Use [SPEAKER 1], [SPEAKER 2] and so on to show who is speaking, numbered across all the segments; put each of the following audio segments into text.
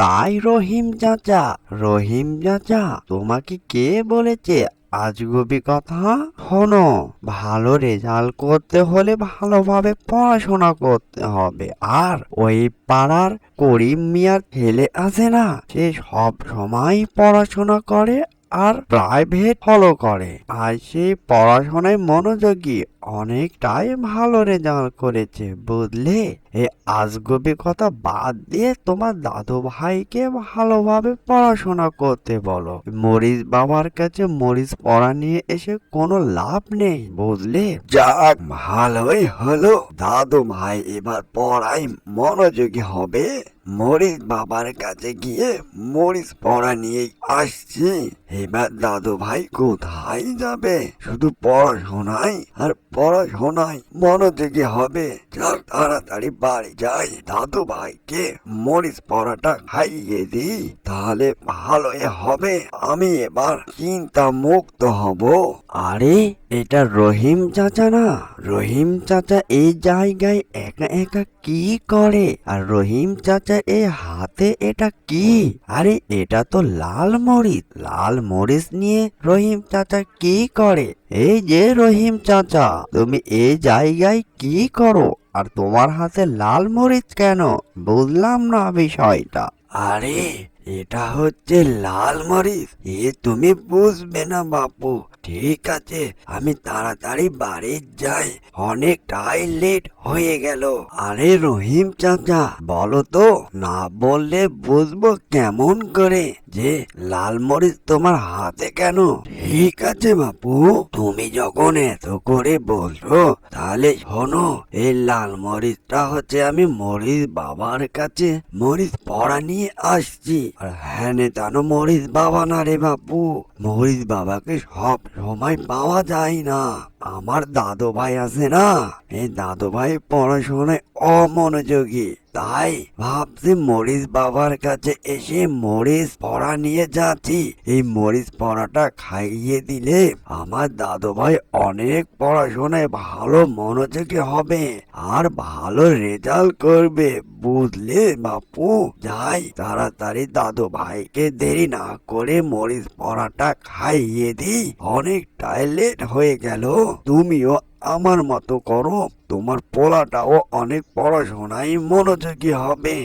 [SPEAKER 1] তাই রহিম চাচা তোমাকে কে বলেছে আজগুবি কথা? শোনো, ভালো রেজাল্ট করতে হলে ভালোভাবে পড়াশোনা করতে হবে। আর ওই পাড়ার করিম মিয়ার ছেলে আছে না, সে সব সময় পড়াশোনা করে আর প্রাইভেট ফলো করে, আর সেই পড়াশোনায় মনোযোগী, অনেকটাই ভালো রেজাল্ট করেছে, বুঝলে? এই আজগুবি কথা বাদ দিয়ে তোমার দাদু ভাইকে ভালোভাবে পড়াশোনা করতে বলো। মরিস বাবার কাছে মরিস পড়া নিয়ে এসে কোনো লাভ নেই, বুঝলে?
[SPEAKER 2] যাক, ভালোই হলো, দাদু ভাই এবার পড়ায় মনোযোগী হবে। মরিস বাবার কাছে গিয়ে মরিস পড়া নিয়ে আসছি। এবার দাদু ভাই কোথায় যাবে? শুধু পড়াশোনায় আর পড়াশোনায় মনোযোগী হবে। চল তাড়াতাড়ি বাড়ি যাই, দাদু ভাইকে মরিস পড়াটা খাইয়ে দিই, তাহলে ভালোই হবে। আমি এবার চিন্তা মুক্ত হব।
[SPEAKER 1] আরে, এটা রহিম চাচা না? রহিম চাচা এই জায়গায় একা একা কি করে? আর রহিম চাচা এই হাতে এটা কি? আরে, এটা তো লাল মরিচ নিয়ে রহিম চাচা কি করে? এই যে রহিম চাচা, তুমি এই জায়গায় কি করো? আর তোমার হাতে লাল মরিচ কেন? বুঝলাম না বিষয়টা।
[SPEAKER 2] আরে, এটা হচ্ছে লাল মরিচ। তুমি বুঝবে না বাপু। ঠিক আছে, আমি তাড়াতাড়ি বাড়ি যাই, অনেকটাই লেট হয়ে গেল। আরে রহিম চাচা, বলো তো, না বললে বুঝবো কেমন করে যে লাল মরিচ তোমার হাতে কেন? ঠিক আছে বাপু, তুমি যখন এত করে বলছো, তাহলে শোনো, এই লাল মরিচটা হচ্ছে আমি মরিচ বাবার কাছে মরিচ পড়া নিয়ে আসছি। আর হ্যাঁ, নেতানো মরিচ বাবা না রে বাপু, মরিচ বাবাকে সব সময় পাওয়া যায় না। আমার দাদু ভাই আছে না, এই দাদু ভাই পড়াশোনায় অমনোযোগী, তাই ভাবছি মরিচ বাবার কাছে এসে মরিচ পড়া নিয়ে যাচ্ছি। এই মরিচ পড়াটা খাইয়ে দিলে আমার দাদু ভাই অনেক পড়াশোনায় ভালো মনোযোগী হবে আর ভালো রেজাল্ট করবে, বুঝলে বাপু? যাই, তাড়াতাড়ি দাদু ভাইকে দেরি না করে মরিচ পড়াটা খাইয়ে দিই, অনেকটাই লেট হয়ে গেল। তুমিও আমার মতো করো, তোমার পোলাটাও অনেক পড়াশোনায় মনোযোগী হবে।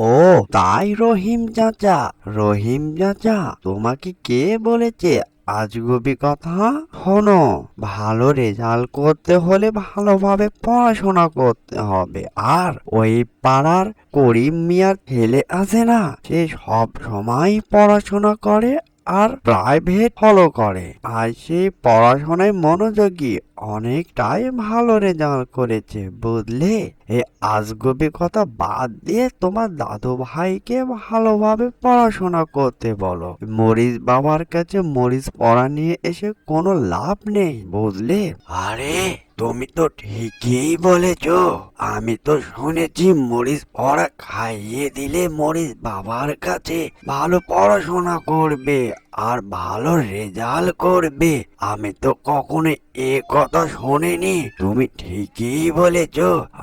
[SPEAKER 1] ও, তাই রহিম চাচা তোমাকে কে বলেছে আজগুবি কথা? শোনো, ভালো রেজাল্ট করতে হলে ভালোভাবে পড়াশোনা করতে হবে। আর ওই পাড়ার করিম মিয়ার ছেলে আছে না, সে সব সময় পড়াশোনা করে আর প্রাইভেট ফলো করে, আর সে পড়াশোনায় মনোযোগী, অনেকটাই ভালো রেজাল্ট করেছে, বুঝলে? এই আজগুবি কথা বাদ দিয়ে তোমার দাদু ভাইকে ভালোভাবে পড়াশোনা করতে বলো। মরিস বাবার কাছে মরিস পড়া নিয়ে এসে কোনো লাভ নেই, বুঝলে?
[SPEAKER 2] আরে, তুমি তো ঠিকই বলেছ। আমি তো শুনেছি মরিচ পড়া খাইয়ে দিলে মরিচ বাবার কাছে ভালো পড়াশোনা করবে আর ভালো রেজাল্ট করবে। আমি তো কখনো এ কথা শুনিনি। তুমি ঠিকই বলেছ,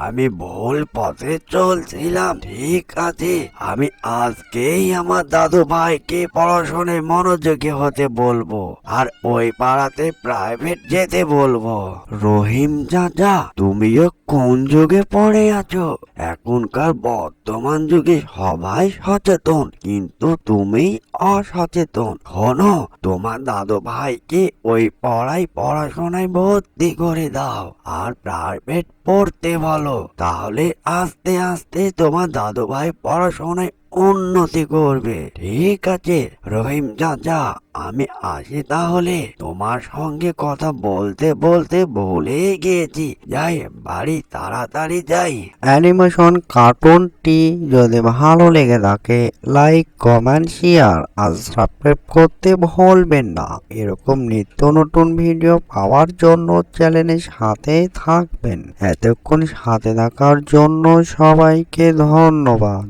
[SPEAKER 2] আমি ভুল পথে চলছিলাম। ঠিক আছে, আমি আজকেই আমার দাদু ভাইকে পড়াশোনায় মনোযোগী হতে বলবো আর ওই পাড়াতে প্রাইভেট যেতে বলবো।
[SPEAKER 1] রহিম চাচা, তুমিও কোন যুগে পড়ে আছো? এখনকার বর্তমান যুগে সবাই সচেতন, কিন্তু তুমি অসচেতন। শোনো, তোমার দাদু ভাইকে ওই পড়াশোনায় ভর্তি করে দাও আর প্রাইভেট পড়তে বলো, তাহলে আস্তে আস্তে তোমার দাদু ভাই পড়াশোনায় উন্নতি করবে। ঠিক আছে রহিম চাচা, আমি আসি তাহলে। তোমার সঙ্গে কথা বলতে বলতে ভুলে গিয়েছি। যাই, বাড়ি তাড়াতাড়ি যাই। অ্যানিমেশন কার্টুনটি যদি ভালো লেগে থাকে, লাইক, কমেন্ট, শেয়ার আর সাবস্ক্রাইব করতে ভুলবেন না। এরকম নিত্য নতুন ভিডিও পাওয়ার জন্য চ্যানেলের সাথে থাকবেন। এতক্ষণ সাথে থাকার জন্য সবাইকে ধন্যবাদ।